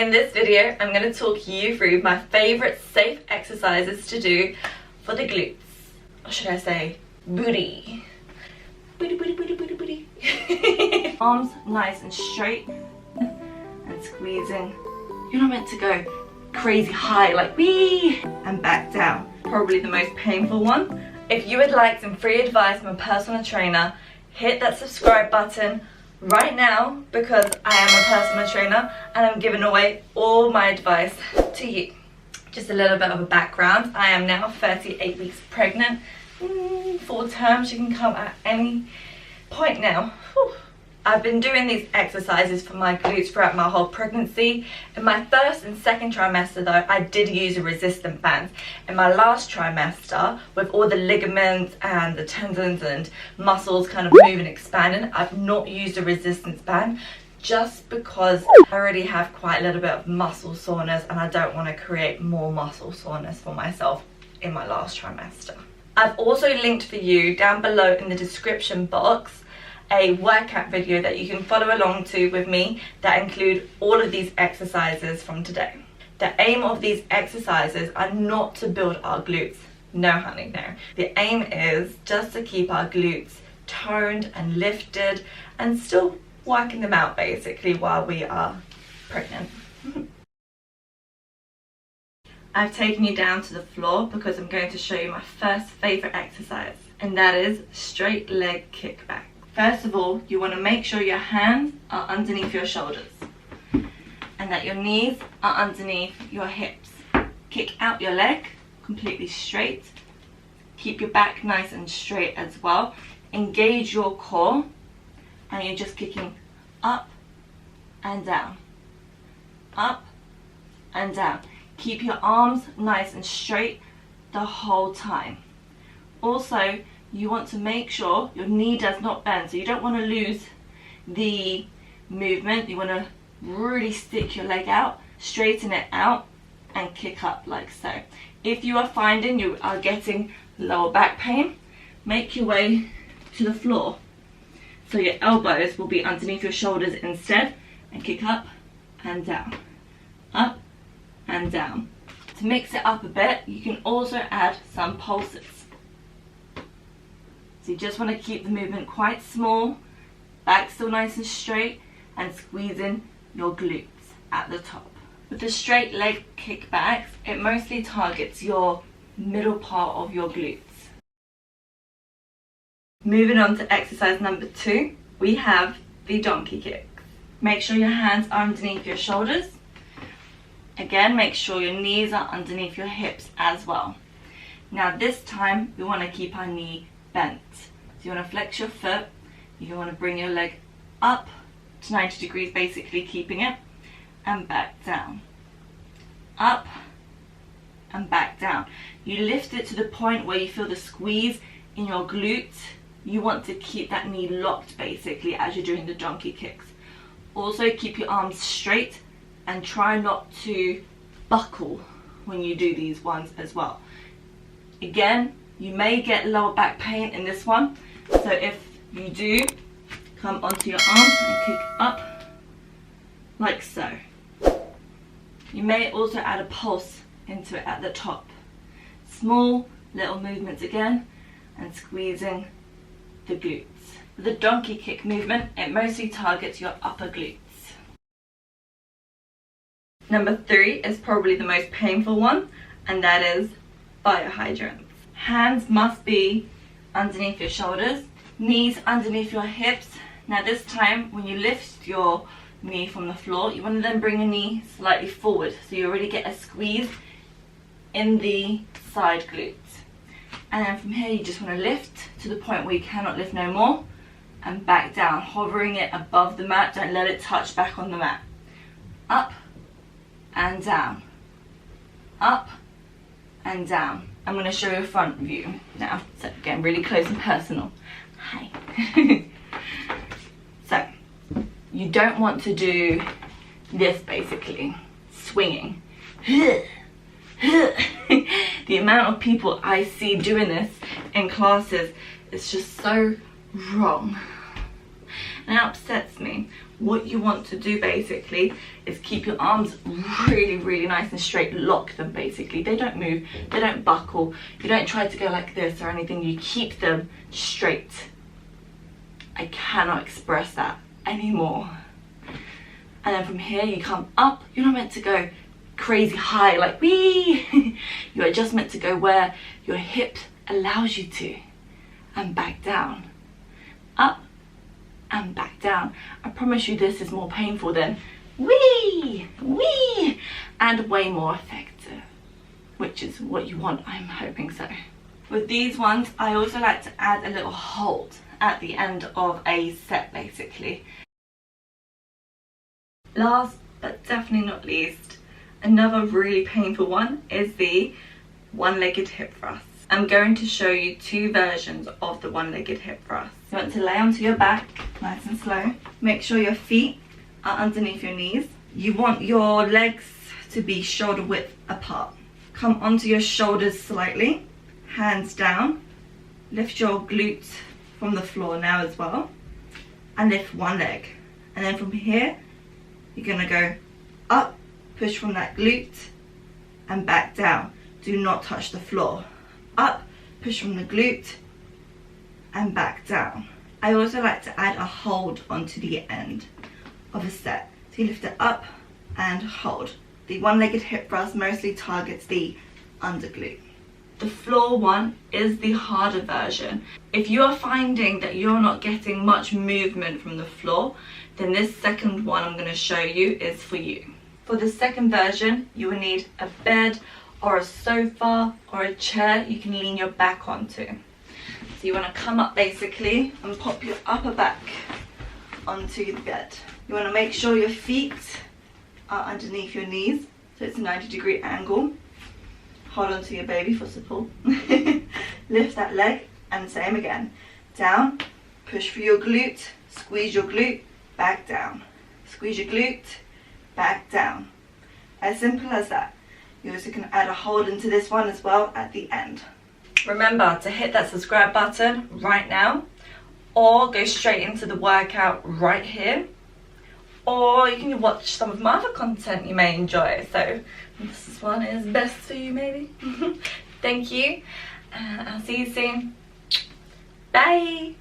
In this video, I'm going to talk you through my favourite safe exercises to do for the glutes. Or should I say, booty. Booty, booty, booty, booty, booty. Arms nice and straight and squeezing. You're not meant to go crazy high like wee and back down. Probably the most painful one. If you would like some free advice from a personal trainer, hit that subscribe button right now because I am a personal trainer and I'm giving away all my advice to you. Just a little bit of a background. I am now 38 weeks pregnant. Full term, she can come at any point now. Whew. I've been doing these exercises for my glutes throughout my whole pregnancy. In my first and second trimester though, I did use a resistant band. In my last trimester, with all the ligaments and the tendons and muscles kind of moving, expanding, I've not used a resistance band just because I already have quite a little bit of muscle soreness and I don't want to create more muscle soreness for myself in my last trimester. I've also linked for you down below in the description box a workout video that you can follow along to with me that include all of these exercises from today. The aim of these exercises are not to build our glutes. No honey, no. The aim is just to keep our glutes toned and lifted and still working them out basically while we are pregnant. I've taken you down to the floor because I'm going to show you my first favourite exercise, and that is straight leg kickback. First of all, you want to make sure your hands are underneath your shoulders and that your knees are underneath your hips. Kick out your leg completely straight. Keep your back nice and straight as well. Engage your core and you're just kicking up and down, up and down. Keep your arms nice and straight the whole time. Also, you want to make sure your knee does not bend, so you don't want to lose the movement. You want to really stick your leg out, straighten it out and kick up like so. If you are finding you are getting lower back pain, make your way to the floor so your elbows will be underneath your shoulders instead, and kick up and down, up and down. To mix it up a bit, you can also add some pulses. So you just want to keep the movement quite small, back still nice and straight, and squeezing your glutes at the top. With the straight leg kickbacks, it mostly targets your middle part of your glutes. Moving on to exercise number 2, we have the donkey kicks. Make sure your hands are underneath your shoulders. Again, make sure your knees are underneath your hips as well. Now this time, we want to keep our knee bent. So you want to flex your foot, you want to bring your leg up to 90 degrees, basically keeping it, and back down. Up and back down. You lift it to the point where you feel the squeeze in your glutes. You want to keep that knee locked basically as you're doing the donkey kicks. Also keep your arms straight and try not to buckle when you do these ones as well. Again, you may get lower back pain in this one, so if you do, come onto your arms and kick up like so. You may also add a pulse into it at the top. Small little movements again and squeezing the glutes. With the donkey kick movement, it mostly targets your upper glutes. Number 3 is probably the most painful one, and that is Biohydrates. Hands must be underneath your shoulders, knees underneath your hips. Now this time, when you lift your knee from the floor, you want to then bring your knee slightly forward so you already get a squeeze in the side glutes. And then from here, you just want to lift to the point where you cannot lift no more and back down, hovering it above the mat. Don't let it touch back on the mat. Up and down, up and down. I'm going to show you a front view now, so again, really close and personal. Hi. So, you don't want to do this basically, swinging. The amount of people I see doing this in classes is just so wrong. And it upsets me. what you want to do basically is keep your arms really, really nice and straight. Lock them basically. They don't move, they don't buckle. You don't try to go like this or anything. You keep them straight. I cannot express that anymore. And then from here you come up. You're not meant to go crazy high like wee. You're just meant to go where your hip allows you to, and back down. Up and back down. I promise you this is more painful than wee, wee, and way more effective, which is what you want. I'm hoping so. With these ones, I also like to add a little hold at the end of a set basically. Last but definitely not least, another really painful one is the one-legged hip thrust. I'm going to show you two versions of the one-legged hip thrust. You want to lay onto your back, nice and slow. Make sure your feet are underneath your knees. You want your legs to be shoulder width apart. Come onto your shoulders slightly, hands down. Lift your glutes from the floor now as well. And lift one leg. And then from here, you're gonna go up, push from that glute, and back down. Do not touch the floor. Up, push from the glute, and back down. I also like to add a hold onto the end of a set. So you lift it up and hold. The one-legged hip thrust mostly targets the under glute. The floor one is the harder version. If you are finding that you're not getting much movement from the floor, then this second one I'm going to show you is for you. For the second version, you will need a bed or a sofa or a chair you can lean your back onto. So you want to come up basically and pop your upper back onto the bed. You want to make sure your feet are underneath your knees, so it's a 90-degree angle. Hold on to your baby for support. Lift that leg and same again. Down, push for your glute, squeeze your glute, back down. Squeeze your glute, back down. As simple as that. You also can add a hold into this one as well at the end. Remember to hit that subscribe button right now, or go straight into the workout right here, or you can watch some of my other content you may enjoy. So this one is best for you maybe. Thank you, and I'll see you soon. Bye.